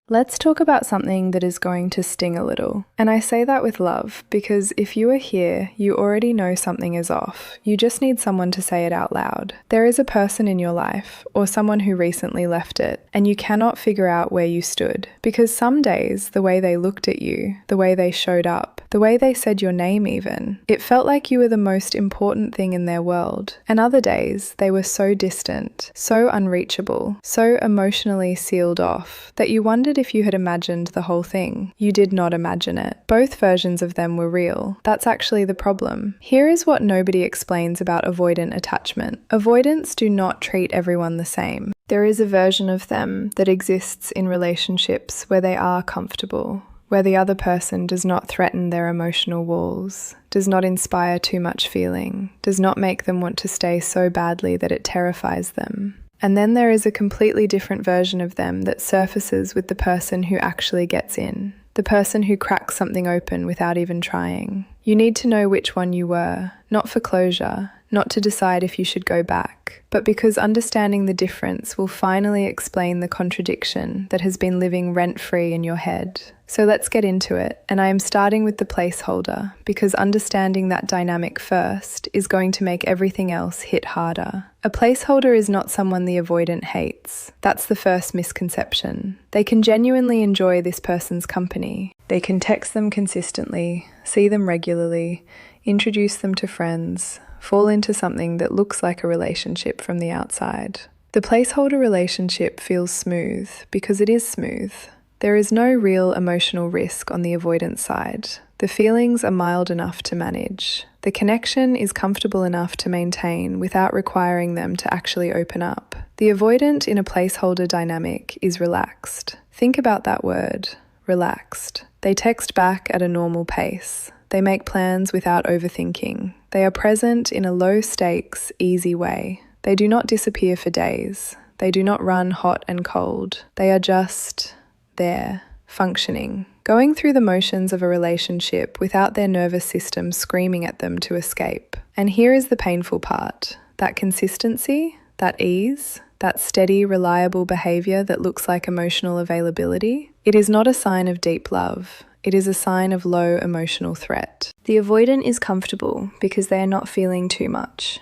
Let's talk about something that is going to sting a little. And I say that with love because if you are here, you already know something is off. You just need someone to say it out loud. There is a person in your life, or someone who recently left it, and you cannot figure out where you stood. Because some days, the way they looked at you, the way they showed up, the way they said your name even, it felt like you were the most important thing in their world. And other days, they were so distant, so unreachable, so emotionally sealed off, that you wondered if you had imagined the whole thing. You did not imagine it. Both versions of them were real. That's actually the problem. Here is what nobody explains about avoidant attachment. Avoidants do not treat everyone the same. There is a version of them that exists in relationships where they are comfortable, where the other person does not threaten their emotional walls, does not inspire too much feeling, does not make them want to stay so badly that it terrifies them. And then there is a completely different version of them that surfaces with the person who actually gets in, the person who cracks something open without even trying. You need to know which one you were, not for closure, not to decide if you should go back, but because understanding the difference will finally explain the contradiction that has been living rent-free in your head. So let's get into it, and I am starting with the placeholder because understanding that dynamic first is going to make everything else hit harder. A placeholder is not someone the avoidant hates. That's the first misconception. They can genuinely enjoy this person's company. They can text them consistently, see them regularly, introduce them to friends, fall into something that looks like a relationship from the outside. The placeholder relationship feels smooth because it is smooth. There is no real emotional risk on the avoidance side. The feelings are mild enough to manage. The connection is comfortable enough to maintain without requiring them to actually open up. The avoidant in a placeholder dynamic is relaxed. Think about that word, relaxed. They text back at a normal pace. They make plans without overthinking. They are present in a low-stakes, easy way. They do not disappear for days. They do not run hot and cold. They are just there, functioning, going through the motions of a relationship without their nervous system screaming at them to escape. And here is the painful part. That consistency, that ease, that steady, reliable behavior that looks like emotional availability, it is not a sign of deep love. It is a sign of low emotional threat. The avoidant is comfortable because they are not feeling too much.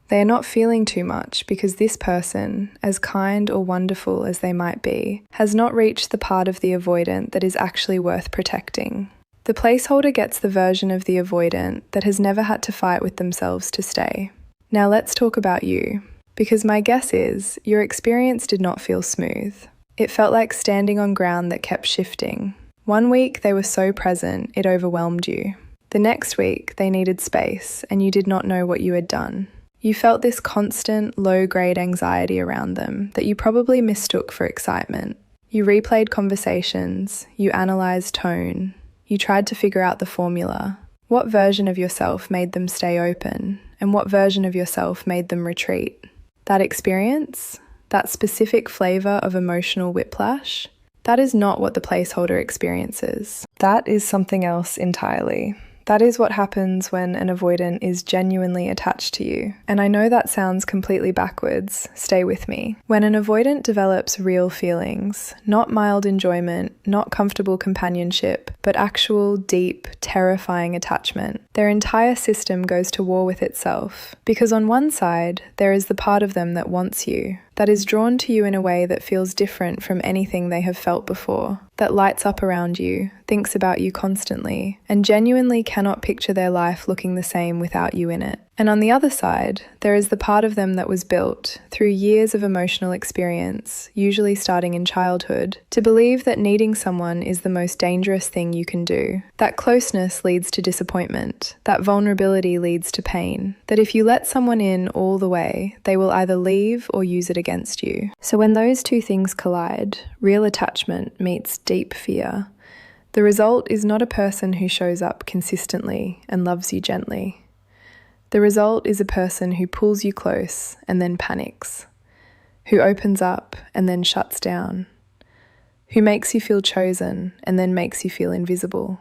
They are not feeling too much because this person, as kind or wonderful as they might be, has not reached the part of the avoidant that is actually worth protecting. The placeholder gets the version of the avoidant that has never had to fight with themselves to stay. Now let's talk about you, because my guess is your experience did not feel smooth. It felt like standing on ground that kept shifting. One week they were so present it overwhelmed you. The next week they needed space and you did not know what you had done. You felt this constant, low-grade anxiety around them that you probably mistook for excitement. You replayed conversations, you analysed tone, you tried to figure out the formula. What version of yourself made them stay open, and what version of yourself made them retreat? That experience, that specific flavour of emotional whiplash, that is not what the placeholder experiences. That is something else entirely. That is what happens when an avoidant is genuinely attached to you. And I know that sounds completely backwards. Stay with me. When an avoidant develops real feelings, not mild enjoyment, not comfortable companionship, but actual, deep, terrifying attachment, their entire system goes to war with itself. Because on one side, there is the part of them that wants you, that is drawn to you in a way that feels different from anything they have felt before, that lights up around you, thinks about you constantly, and genuinely cannot picture their life looking the same without you in it. And on the other side, there is the part of them that was built, through years of emotional experience, usually starting in childhood, to believe that needing someone is the most dangerous thing you can do. That closeness leads to disappointment. That vulnerability leads to pain. That if you let someone in all the way, they will either leave or use it against you. So when those two things collide, real attachment meets deep fear, the result is not a person who shows up consistently and loves you gently. The result is a person who pulls you close and then panics, who opens up and then shuts down, who makes you feel chosen and then makes you feel invisible.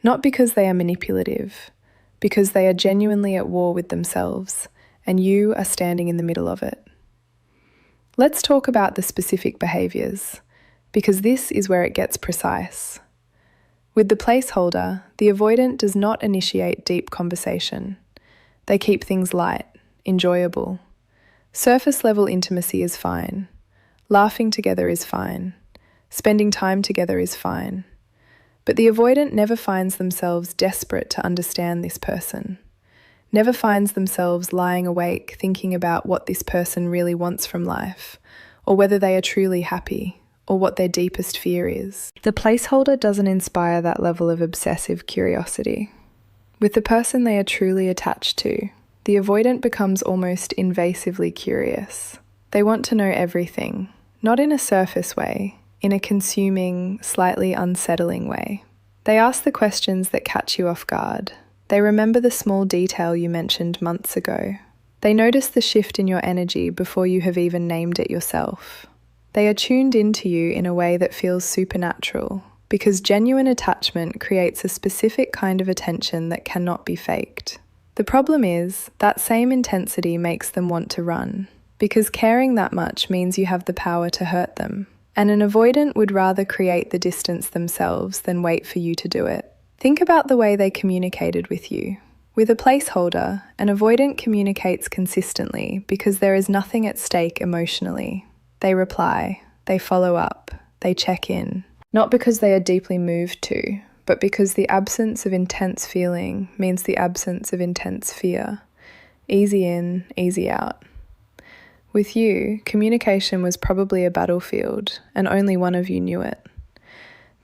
Not because they are manipulative, because they are genuinely at war with themselves and you are standing in the middle of it. Let's talk about the specific behaviours. because this is where it gets precise. With the placeholder, the avoidant does not initiate deep conversation. They keep things light, enjoyable. Surface level intimacy is fine. Laughing together is fine. Spending time together is fine. But the avoidant never finds themselves desperate to understand this person. Never finds themselves lying awake thinking about what this person really wants from life, or whether they are truly happy, or what their deepest fear is. The placeholder doesn't inspire that level of obsessive curiosity. With the person they are truly attached to, the avoidant becomes almost invasively curious. They want to know everything, not in a surface way, in a consuming, slightly unsettling way. They ask the questions that catch you off guard. They remember the small detail you mentioned months ago. They notice the shift in your energy before you have even named it yourself. They are tuned into you in a way that feels supernatural, because genuine attachment creates a specific kind of attention that cannot be faked. The problem is, that same intensity makes them want to run, because caring that much means you have the power to hurt them. And an avoidant would rather create the distance themselves than wait for you to do it. Think about the way they communicated with you. With a placeholder, an avoidant communicates consistently because there is nothing at stake emotionally. They reply, they follow up, they check in. Not because they are deeply moved to, but because the absence of intense feeling means the absence of intense fear. Easy in, easy out. With you, communication was probably a battlefield, and only one of you knew it.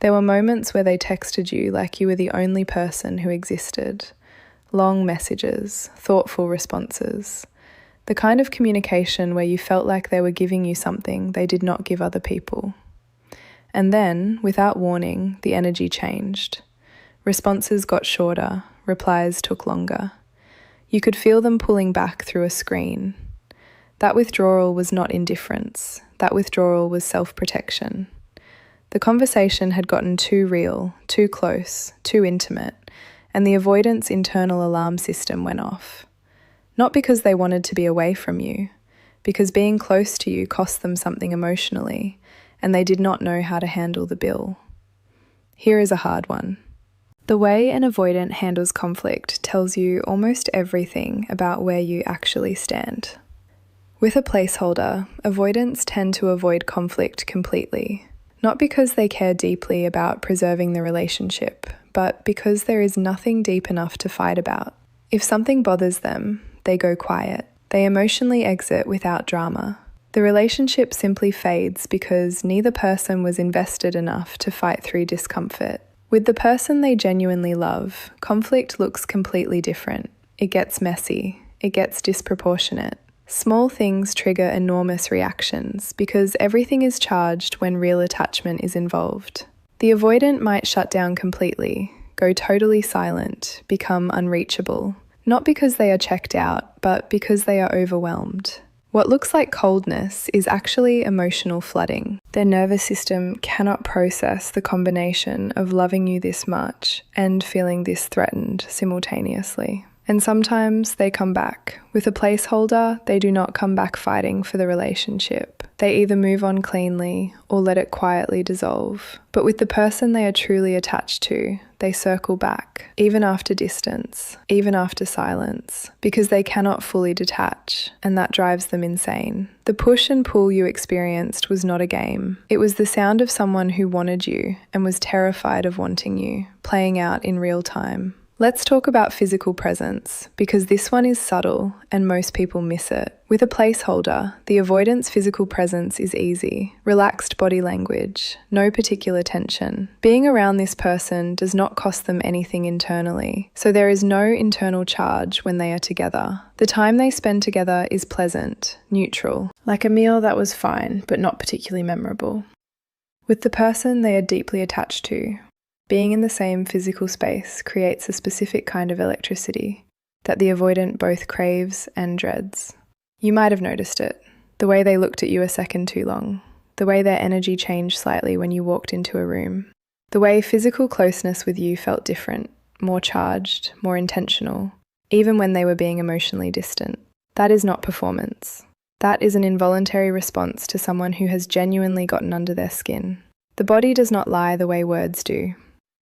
There were moments where they texted you like you were the only person who existed. Long messages, thoughtful responses. The kind of communication where you felt like they were giving you something they did not give other people. And then, without warning, the energy changed. Responses got shorter, replies took longer. You could feel them pulling back through a screen. That withdrawal was not indifference. That withdrawal was self-protection. The conversation had gotten too real, too close, too intimate, and the avoidant's internal alarm system went off. Not because they wanted to be away from you, because being close to you cost them something emotionally, and they did not know how to handle the bill. Here is a hard one. The way an avoidant handles conflict tells you almost everything about where you actually stand. With a placeholder, avoidants tend to avoid conflict completely. Not because they care deeply about preserving the relationship, but because there is nothing deep enough to fight about. If something bothers them, they go quiet. They emotionally exit without drama. The relationship simply fades because neither person was invested enough to fight through discomfort. With the person they genuinely love, conflict looks completely different. It gets messy. It gets disproportionate. Small things trigger enormous reactions because everything is charged when real attachment is involved. The avoidant might shut down completely, go totally silent, become unreachable, not because they are checked out, but because they are overwhelmed. What looks like coldness is actually emotional flooding. Their nervous system cannot process the combination of loving you this much and feeling this threatened simultaneously. And sometimes they come back. With a placeholder, they do not come back fighting for the relationship. They either move on cleanly or let it quietly dissolve. But with the person they are truly attached to, they circle back, even after distance, even after silence, because they cannot fully detach, and that drives them insane. The push and pull you experienced was not a game. It was the sound of someone who wanted you and was terrified of wanting you, playing out in real time. Let's talk about physical presence, because this one is subtle and most people miss it. With a placeholder, the avoidance physical presence is easy, relaxed body language, no particular tension. Being around this person does not cost them anything internally, so there is no internal charge when they are together. The time they spend together is pleasant, neutral, like a meal that was fine but not particularly memorable. With the person they are deeply attached to, being in the same physical space creates a specific kind of electricity that the avoidant both craves and dreads. You might have noticed it, the way they looked at you a second too long, the way their energy changed slightly when you walked into a room, the way physical closeness with you felt different, more charged, more intentional, even when they were being emotionally distant. That is not performance. That is an involuntary response to someone who has genuinely gotten under their skin. The body does not lie the way words do.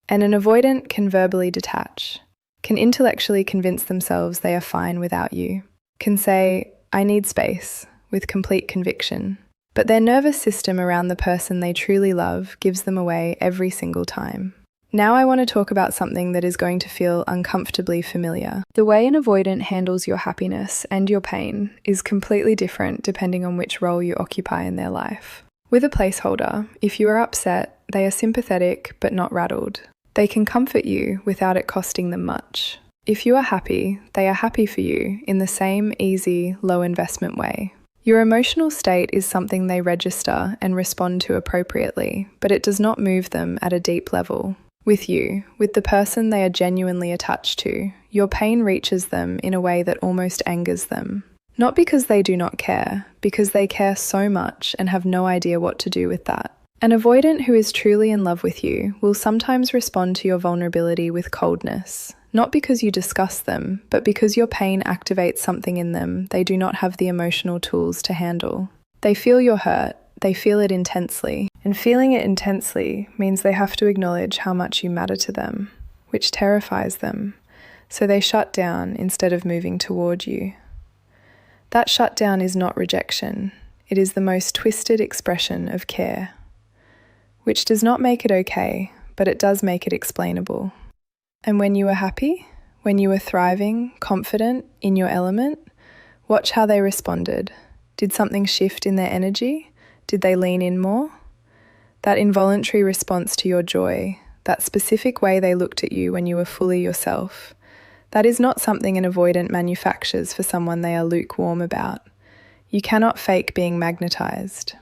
And an avoidant can verbally detach, can intellectually convince themselves they are fine without you, can say, "I need space," with complete conviction. But their nervous system around the person they truly love gives them away every single time. Now I want to talk about something that is going to feel uncomfortably familiar. The way an avoidant handles your happiness and your pain is completely different depending on which role you occupy in their life. With a placeholder, if you are upset, they are sympathetic but not rattled. They can comfort you without it costing them much. If you are happy, they are happy for you in the same easy, low investment way. Your emotional state is something they register and respond to appropriately, but it does not move them at a deep level. With you, with the person they are genuinely attached to, your pain reaches them in a way that almost angers them. Not because they do not care, because they care so much and have no idea what to do with that. An avoidant who is truly in love with you will sometimes respond to your vulnerability with coldness, not because you disgust them, but because your pain activates something in them they do not have the emotional tools to handle. They feel your hurt, they feel it intensely, and feeling it intensely means they have to acknowledge how much you matter to them, which terrifies them, so they shut down instead of moving toward you. That shutdown is not rejection, it is the most twisted expression of care, which does not make it okay, but it does make it explainable. And when you are happy, when you are thriving, confident, in your element, watch how they responded. Did something shift in their energy? Did they lean in more? That involuntary response to your joy, that specific way they looked at you when you were fully yourself, that is not something an avoidant manufactures for someone they are lukewarm about. You cannot fake being magnetized.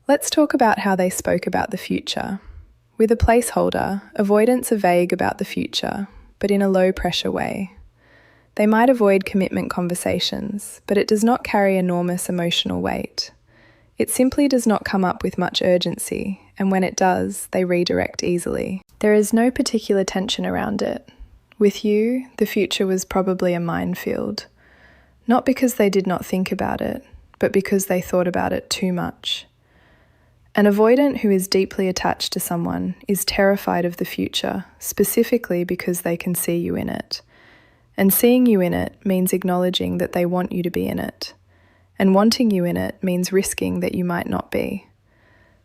Let's talk about how they spoke about the future. With a placeholder, avoidants are vague about the future, but in a low-pressure way. They might avoid commitment conversations, but it does not carry enormous emotional weight. It simply does not come up with much urgency, and when it does, they redirect easily. There is no particular tension around it. With you, the future was probably a minefield. Not because they did not think about it, but because they thought about it too much. An avoidant who is deeply attached to someone is terrified of the future, specifically because they can see you in it. And seeing you in it means acknowledging that they want you to be in it. And wanting you in it means risking that you might not be.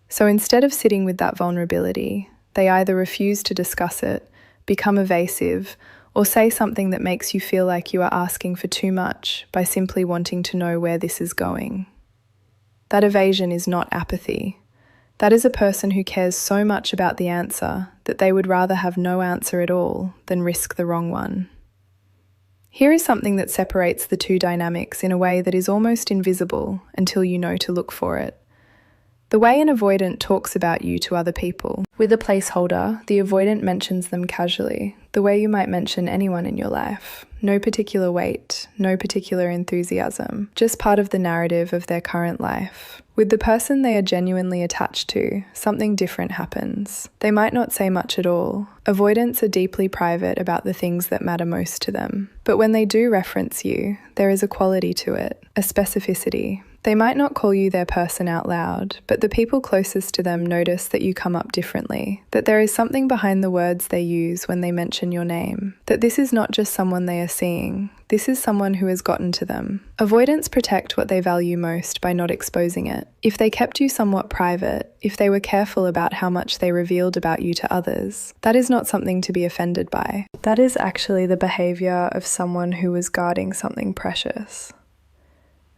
So instead of sitting with that vulnerability, they either refuse to discuss it, become evasive, or say something that makes you feel like you are asking for too much by simply wanting to know where this is going. That evasion is not apathy. That is a person who cares so much about the answer that they would rather have no answer at all than risk the wrong one. Here is something that separates the two dynamics in a way that is almost invisible until you know to look for it. The way an avoidant talks about you to other people. With a placeholder, the avoidant mentions them casually, the way you might mention anyone in your life. No particular weight, no particular enthusiasm, just part of the narrative of their current life. With the person they are genuinely attached to, something different happens. They might not say much at all. Avoidants are deeply private about the things that matter most to them. But when they do reference you, there is a quality to it, a specificity. They might not call you their person out loud, but the people closest to them notice that you come up differently, that there is something behind the words they use when they mention your name, that this is not just someone they are seeing, this is someone who has gotten to them. Avoidants protect what they value most by not exposing it. If they kept you somewhat private, if they were careful about how much they revealed about you to others, that is not something to be offended by. That is actually the behavior of someone who was guarding something precious.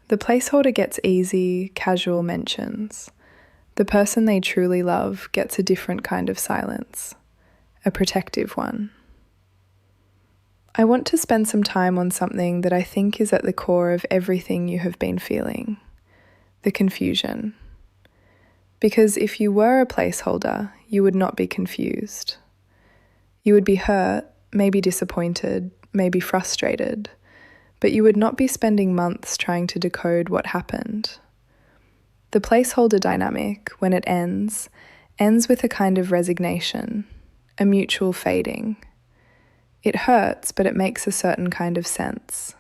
The placeholder gets easy, casual mentions. The person they truly love gets a different kind of silence, a protective one. I want to spend some time on something that I think is at the core of everything you have been feeling, the confusion. Because if you were a placeholder, you would not be confused. You would be hurt, maybe disappointed, maybe frustrated, but you would not be spending months trying to decode what happened. The placeholder dynamic, when it ends with a kind of resignation, a mutual fading. It hurts, but it makes a certain kind of sense.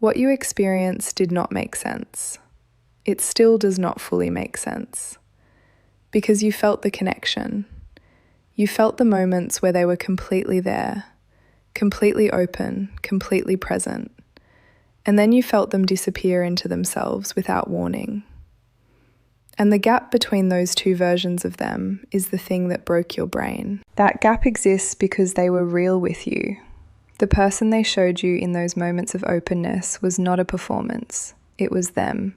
What you experienced did not make sense. It still does not fully make sense. because you felt the connection. You felt the moments where they were completely there, completely open, completely present. And then you felt them disappear into themselves without warning. And the gap between those two versions of them is the thing that broke your brain. That gap exists because they were real with you. The person they showed you in those moments of openness was not a performance. It was them,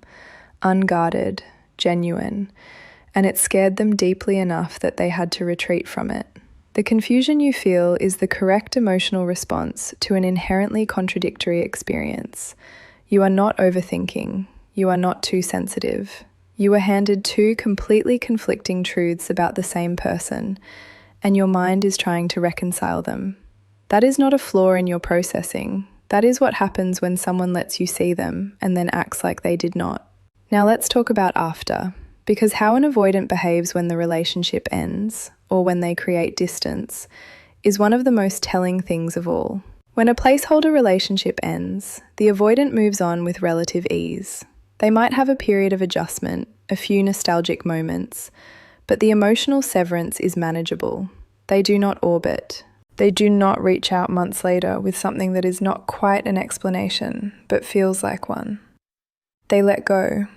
unguarded, genuine, and it scared them deeply enough that they had to retreat from it. The confusion you feel is the correct emotional response to an inherently contradictory experience. You are not overthinking. You are not too sensitive. You were handed two completely conflicting truths about the same person, and your mind is trying to reconcile them. That is not a flaw in your processing. That is what happens when someone lets you see them and then acts like they did not. Now let's talk about after, because how an avoidant behaves when the relationship ends, or when they create distance, is one of the most telling things of all. When a placeholder relationship ends, the avoidant moves on with relative ease. They might have a period of adjustment, a few nostalgic moments, but the emotional severance is manageable. They do not orbit. They do not reach out months later with something that is not quite an explanation, but feels like one. They let go.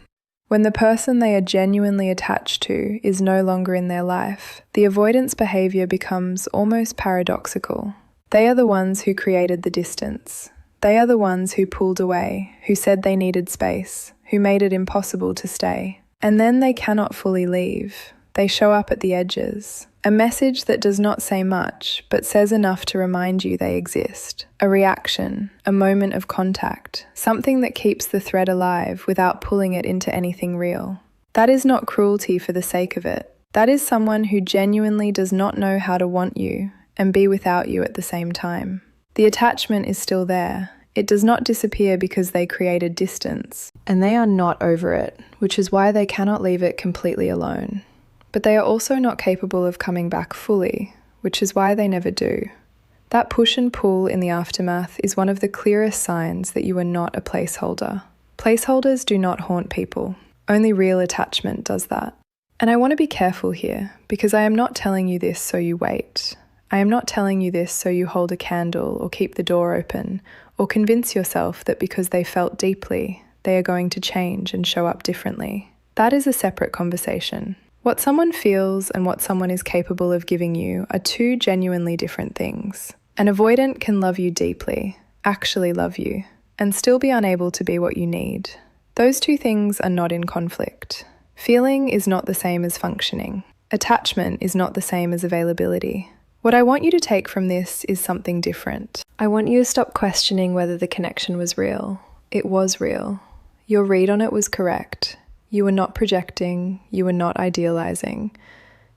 When the person they are genuinely attached to is no longer in their life, the avoidance behaviour becomes almost paradoxical. They are the ones who created the distance. They are the ones who pulled away, who said they needed space, who made it impossible to stay. And then they cannot fully leave. They show up at the edges. A message that does not say much, but says enough to remind you they exist. A reaction, a moment of contact, something that keeps the thread alive without pulling it into anything real. That is not cruelty for the sake of it. That is someone who genuinely does not know how to want you and be without you at the same time. The attachment is still there. It does not disappear because they created distance, and they are not over it, which is why they cannot leave it completely alone. But they are also not capable of coming back fully, which is why they never do. That push and pull in the aftermath is one of the clearest signs that you are not a placeholder. Placeholders do not haunt people. Only real attachment does that. And I want to be careful here, because I am not telling you this so you wait. I am not telling you this so you hold a candle or keep the door open, or convince yourself that because they felt deeply, they are going to change and show up differently. That is a separate conversation. What someone feels and what someone is capable of giving you are two genuinely different things. An avoidant can love you deeply, actually love you, and still be unable to be what you need. Those two things are not in conflict. Feeling is not the same as functioning. Attachment is not the same as availability. What I want you to take from this is something different. I want you to stop questioning whether the connection was real. It was real. Your read on it was correct. You were not projecting, you were not idealizing.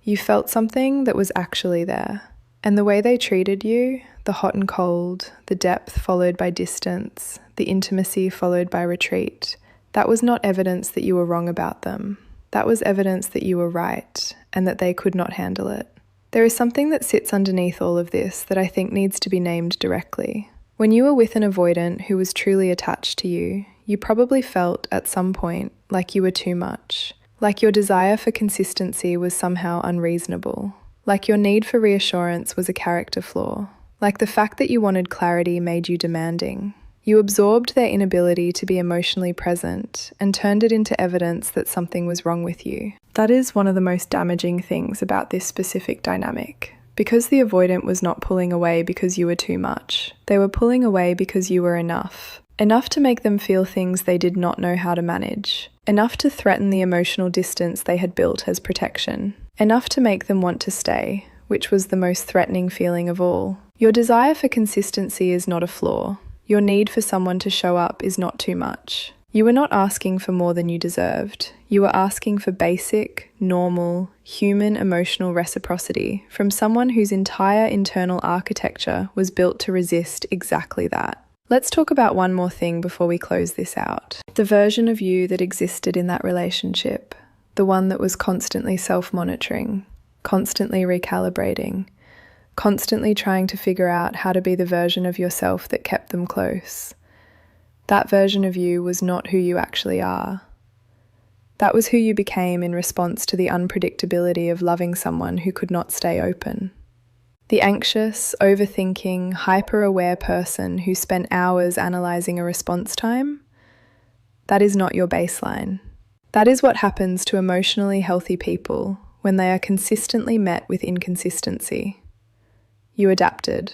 You felt something that was actually there. And the way they treated you, the hot and cold, the depth followed by distance, the intimacy followed by retreat, that was not evidence that you were wrong about them. That was evidence that you were right and that they could not handle it. There is something that sits underneath all of this that I think needs to be named directly. When you were with an avoidant who was truly attached to you, you probably felt at some point like you were too much, like your desire for consistency was somehow unreasonable, like your need for reassurance was a character flaw, like the fact that you wanted clarity made you demanding. You absorbed their inability to be emotionally present and turned it into evidence that something was wrong with you. That is one of the most damaging things about this specific dynamic. Because the avoidant was not pulling away because you were too much. They were pulling away because you were enough. Enough to make them feel things they did not know how to manage. Enough to threaten the emotional distance they had built as protection. Enough to make them want to stay, which was the most threatening feeling of all. Your desire for consistency is not a flaw. Your need for someone to show up is not too much. You were not asking for more than you deserved. You were asking for basic, normal, human emotional reciprocity from someone whose entire internal architecture was built to resist exactly that. Let's talk about one more thing before we close this out. The version of you that existed in that relationship, the one that was constantly self-monitoring, constantly recalibrating, constantly trying to figure out how to be the version of yourself that kept them close. That version of you was not who you actually are. That was who you became in response to the unpredictability of loving someone who could not stay open. The anxious, overthinking, hyper-aware person who spent hours analysing a response time? That is not your baseline. That is what happens to emotionally healthy people when they are consistently met with inconsistency. You adapted.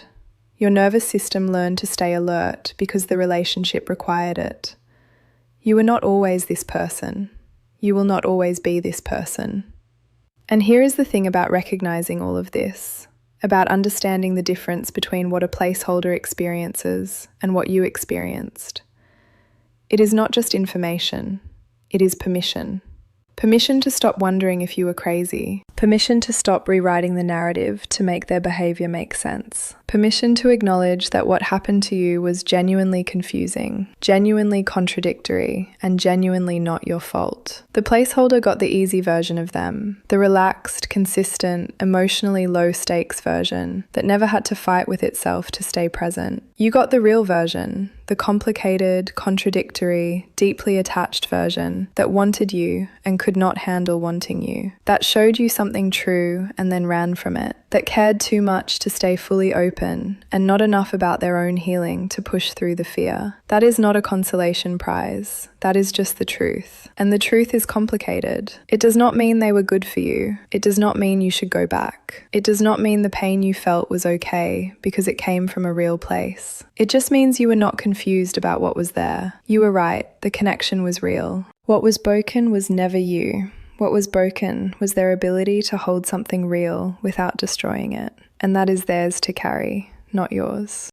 Your nervous system learned to stay alert because the relationship required it. You were not always this person. You will not always be this person. And here is the thing about recognizing all of this, about understanding the difference between what a placeholder experiences and what you experienced. It is not just information, it is permission. Permission to stop wondering if you were crazy. Permission to stop rewriting the narrative to make their behavior make sense. Permission to acknowledge that what happened to you was genuinely confusing, genuinely contradictory, and genuinely not your fault. The placeholder got the easy version of them, the relaxed, consistent, emotionally low-stakes version that never had to fight with itself to stay present. You got the real version, the complicated, contradictory, deeply attached version that wanted you and could not handle wanting you, that showed you something true and then ran from it, that cared too much to stay fully open and not enough about their own healing to push through the fear. That is not a consolation prize. That is just the truth. And the truth is complicated. It does not mean they were good for you. It does not mean you should go back. It does not mean the pain you felt was okay because it came from a real place. It just means you were not confused about what was there. You were right. The connection was real. What was broken was never you. What was broken was their ability to hold something real without destroying it. And that is theirs to carry, not yours.